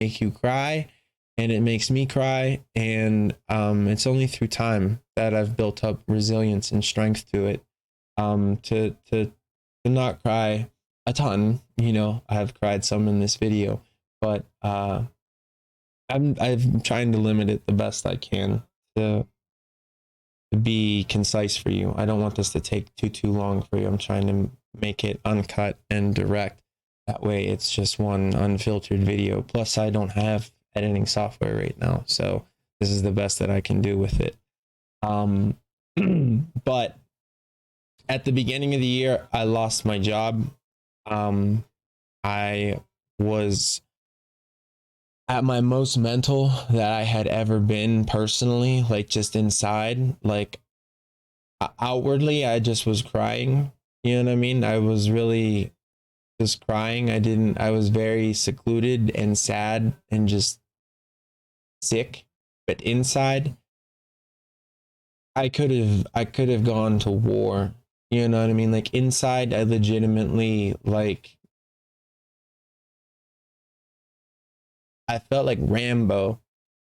make you cry, and it makes me cry. And it's only through time that I've built up resilience and strength to it. To not cry a ton. You know, I've cried some in this video, but I'm trying to limit it the best I can to be concise for you. I don't want this to take too long for you. I'm trying to make it uncut and direct. That way it's just one unfiltered video. Plus I don't have editing software right now, so this is the best that I can do with it. But at the beginning of the year, I lost my job. I was at my most mental that I had ever been personally, like just inside, like outwardly, I just was crying. You know what I mean? I was really just crying. I was very secluded and sad and just sick. But inside, I could have gone to war. You know what I mean? Like inside, I legitimately like I felt like Rambo.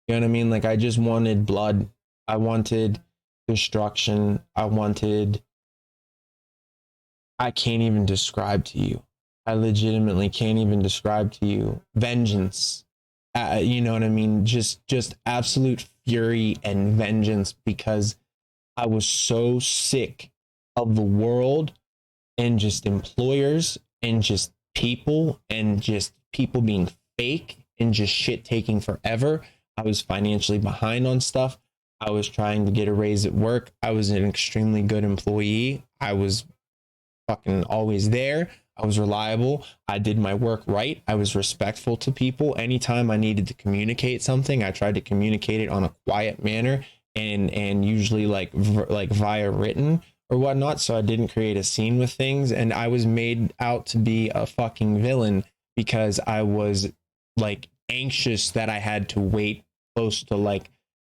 You know what I mean? Like I just wanted blood. I wanted destruction. I can't even describe to you. I legitimately can't even describe to you vengeance. You know what I mean? Just absolute fury and vengeance because I was so sick of the world and just employers and just people being fake and just shit taking forever. I was financially behind on stuff. I was trying to get a raise at work. I was an extremely good employee. I was fucking always there. I was reliable. I did my work right. I was respectful to people. Anytime I needed to communicate something, I tried to communicate it on a quiet manner and usually like via written or whatnot, so I didn't create a scene with things. And I was made out to be a fucking villain because I was like anxious that I had to wait close to like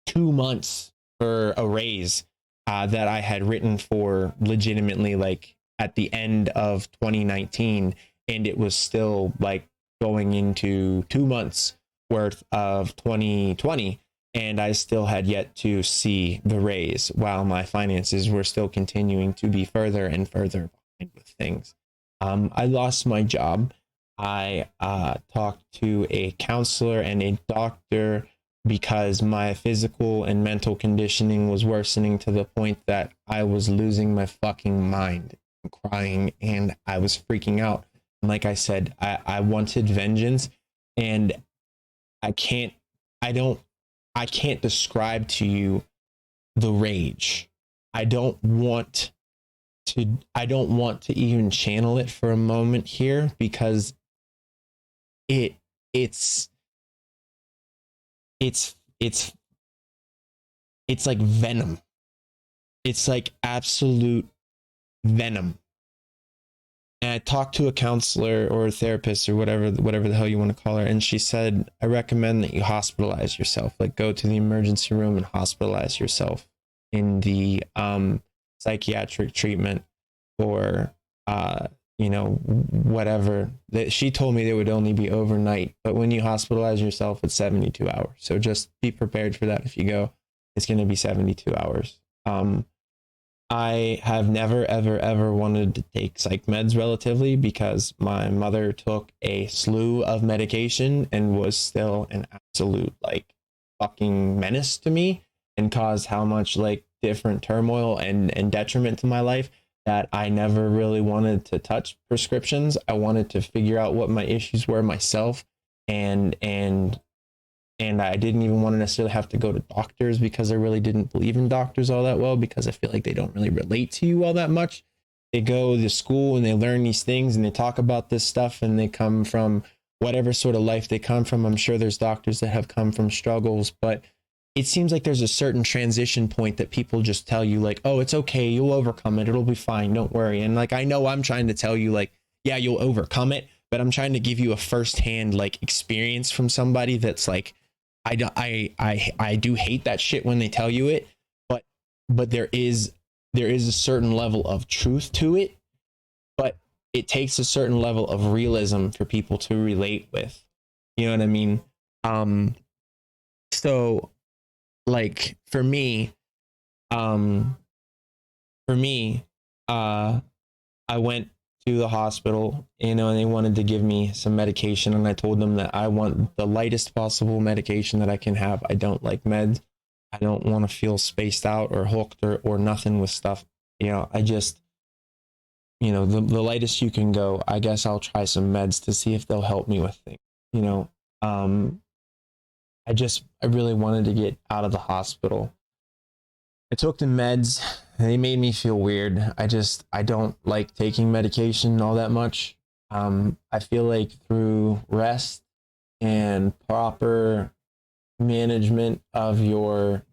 2 months for a raise that I had written for legitimately like at the end of 2019, and it was still like going into 2 months worth of 2020, and I still had yet to see the raise while my finances were still continuing to be further and further behind with things. I lost my job. I talked to a counselor and a doctor because my physical and mental conditioning was worsening to the point that I was losing my fucking mind, crying, and I was freaking out. And like I said, I wanted vengeance, and I can't I don't I can't describe to you the rage. I don't want I don't want to even channel it for a moment here because it it's it's it's it's like venom. It's like absolute venom. And I talked to a counselor or a therapist or whatever the hell you want to call her, and she said, I recommend that you hospitalize yourself. Like go to the emergency room and hospitalize yourself in the psychiatric treatment or whatever. That she told me they would only be overnight, but when you hospitalize yourself, it's 72 hours. So just be prepared for that if you go. It's going to be 72 hours. I have never, ever, ever wanted to take psych meds relatively because my mother took a slew of medication and was still an absolute like fucking menace to me and caused how much like different turmoil and detriment to my life that I never really wanted to touch prescriptions. I wanted to figure out what my issues were myself, and I didn't even want to necessarily have to go to doctors because I really didn't believe in doctors all that well because I feel like they don't really relate to you all that much. They go to school and they learn these things and they talk about this stuff and they come from whatever sort of life they come from. I'm sure there's doctors that have come from struggles, but it seems like there's a certain transition point that people just tell you like, oh, it's okay. You'll overcome it. It'll be fine. Don't worry. And like, I know I'm trying to tell you like, yeah, you'll overcome it, but I'm trying to give you a firsthand like experience from somebody that's like, I do hate that shit when they tell you it, but there is a certain level of truth to it, but it takes a certain level of realism for people to relate with. You know what I mean? Um, so like um, for me, uh, I went to the hospital, and they wanted to give me some medication, and I told them that I want the lightest possible medication that I can have. I don't like meds. I don't want to feel spaced out or hooked or nothing with stuff. I just, the lightest you can go. I guess I'll try some meds to see if they'll help me with things. You know, um, I really wanted to get out of the hospital. I took the meds. They made me feel weird. I don't like taking medication all that much. I feel like through rest and proper management of your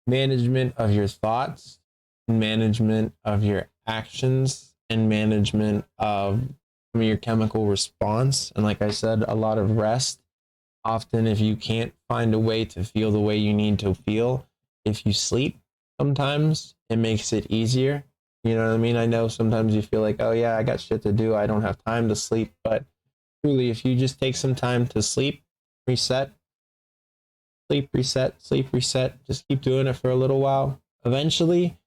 thoughts, management of your actions, and management of your chemical response, and like I said, a lot of rest. Often, if you can't find a way to feel the way you need to feel, if you sleep, sometimes it makes it easier. You know what I mean? I know sometimes you feel like, oh yeah, I got shit to do. I don't have time to sleep. But truly, if you just take some time to sleep, reset, sleep, reset, sleep, reset, just keep doing it for a little while. Eventually,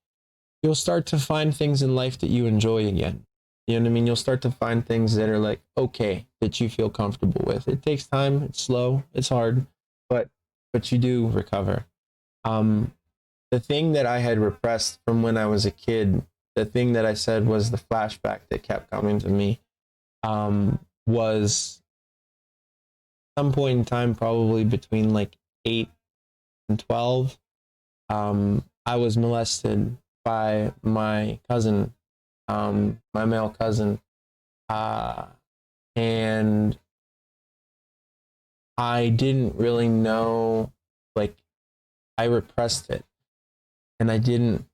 you'll start to find things in life that you enjoy again. You know what I mean? You'll start to find things that are like okay, that you feel comfortable with. It takes time, it's slow, it's hard, but you do recover. Um the thing that I had repressed from when I was a kid, the thing that I said was the flashback that kept coming to me, was some point in time, probably between like 8 and 12. I was molested by my cousin, my male cousin, uh, and I didn't really know, like, I repressed it, and I didn't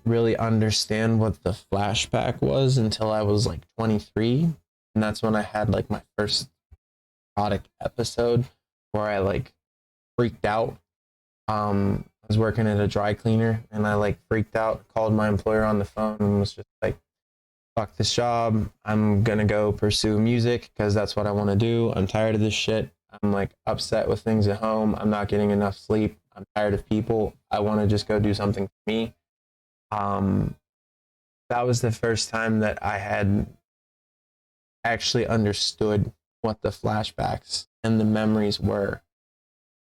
really understand what the flashback was until I was like 23, and that's when I had like my first erotic episode where I like freaked out. I was working at a dry cleaner, and I like freaked out, called my employer on the phone, and was just like, fuck this job. I'm gonna go pursue music because that's what I want to do. I'm tired of this shit. I'm like upset with things at home. I'm not getting enough sleep. I'm tired of people. I want to just go do something for me. Um, that was the first time that I had actually understood what the flashbacks and the memories were,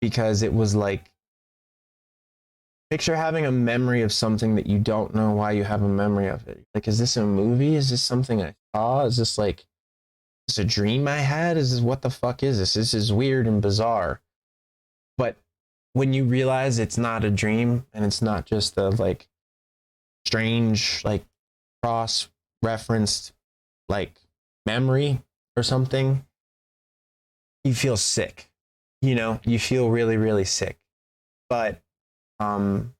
because it was like, picture having a memory of something that you don't know why you have a memory of it. Like, is this a movie? Is this something I saw? Is this like, is this a dream I had? Is this, what the fuck is this? This is weird and bizarre. But when you realize it's not a dream and it's not just a like strange, like cross referenced like memory or something, you feel sick. You feel really, really sick. But um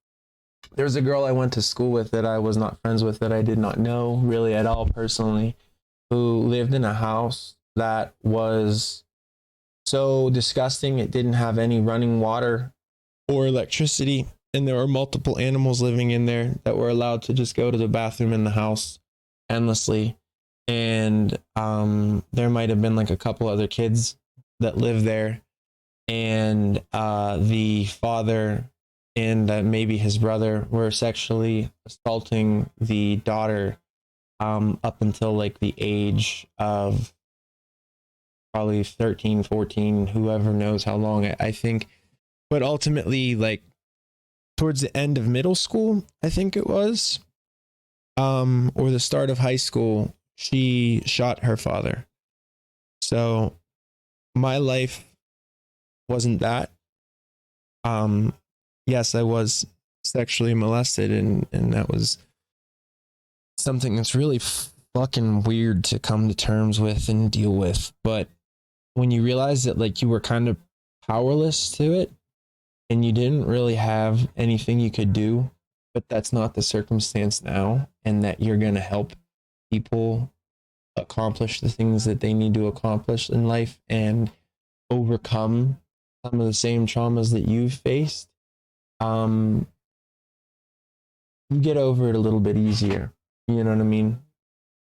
there was a girl I went to school with that I was not friends with, that I did not know really at all personally, who lived in a house that was so disgusting. It didn't have any running water or electricity, and there were multiple animals living in there that were allowed to just go to the bathroom in the house endlessly. And there might have been like a couple other kids that lived there, and the father and maybe his brother were sexually assaulting the daughter, up until like the age of probably 13, 14, whoever knows how long, I think. But ultimately, like towards the end of middle school, I think it was, or the start of high school, she shot her father. So my life wasn't that. Yes, I was sexually molested, and that was something that's really fucking weird to come to terms with and deal with. But when you realize that like you were kind of powerless to it, and you didn't really have anything you could do, but that's not the circumstance now, and that you're going to help people accomplish the things that they need to accomplish in life and overcome some of the same traumas that you've faced, um, you get over it a little bit easier. You know what I mean?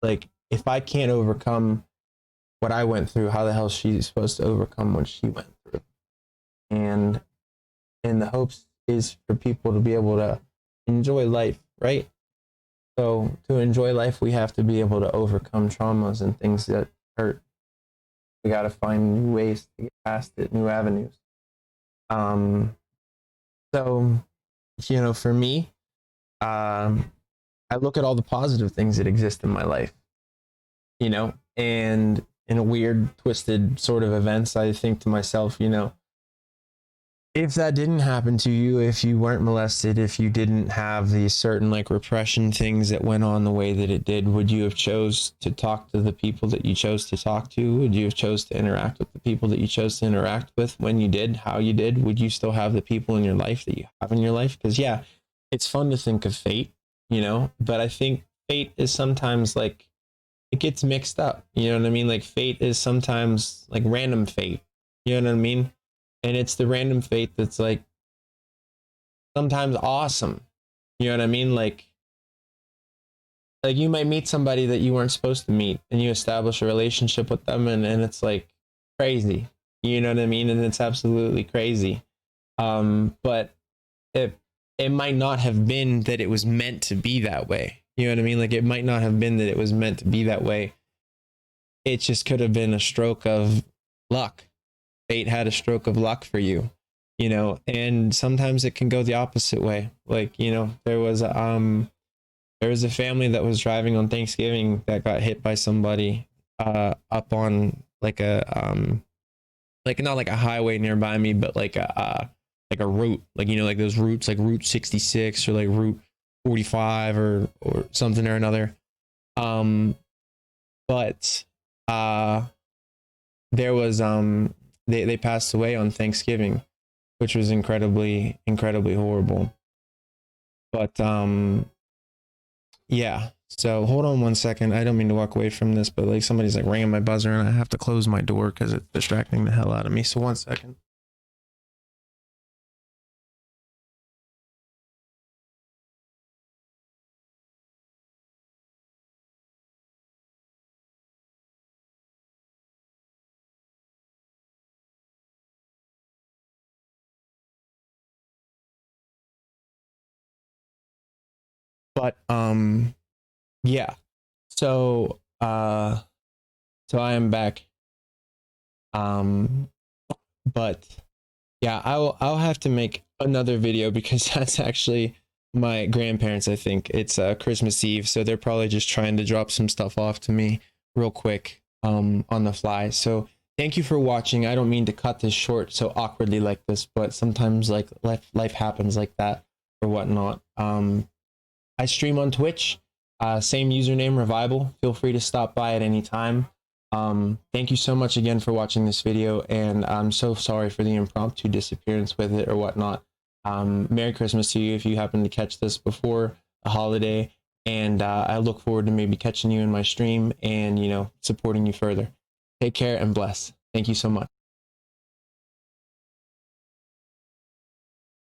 Like, if I can't overcome what I went through, how the hell she's supposed to overcome what she went through. And the hopes is for people to be able to enjoy life, right? So to enjoy life, we have to be able to overcome traumas and things that hurt. We got to find new ways to get past it, new avenues. So, you know, for me, I look at all the positive things that exist in my life, you know, and in a weird, twisted sort of events, I think to myself, you know, if that didn't happen to you, if you weren't molested, if you didn't have these certain like repression things that went on the way that it did, would you have chose to talk to the people that you chose to talk to? Would you have chose to interact with the people that you chose to interact with when you did, how you did? Would you still have the people in your life that you have in your life? Because yeah, it's fun to think of fate, you know, but I think fate is sometimes like, it gets mixed up. You know what I mean? Like fate is sometimes like random fate. You know what I mean? And it's the random fate that's like sometimes awesome. You know what I mean? Like you might meet somebody that you weren't supposed to meet and you establish a relationship with them and it's like crazy. You know what I mean? And it's absolutely crazy. But it might not have been that it was meant to be that way. You know what I mean? Like it might not have been that it was meant to be that way. It just could have been a stroke of luck. Fate had a stroke of luck for you, you know, and sometimes it can go the opposite way. Like, you know, there was a family that was driving on Thanksgiving that got hit by somebody up on like a like not like a highway nearby me, but like a route, like, you know, like those routes, like Route 66 or like Route 45 or something or another. But there was they passed away on Thanksgiving, which was incredibly horrible. But yeah. So hold on one second. I don't mean to walk away from this, but like somebody's like ringing my buzzer and I have to close my door because it's distracting the hell out of me. So 1 second. But yeah. So so I am back. But yeah, I'll have to make another video because that's actually my grandparents. I think it's Christmas Eve, so they're probably just trying to drop some stuff off to me real quick on the fly. So thank you for watching. I don't mean to cut this short so awkwardly like this, but sometimes like life happens like that or whatnot. I stream on Twitch, same username, Revival. Feel free to stop by at any time. Thank you so much again for watching this video, and I'm so sorry for the impromptu disappearance with it or whatnot. Merry Christmas to you if you happen to catch this before a holiday, and I look forward to maybe catching you in my stream and, you know, supporting you further. Take care and bless. Thank you so much.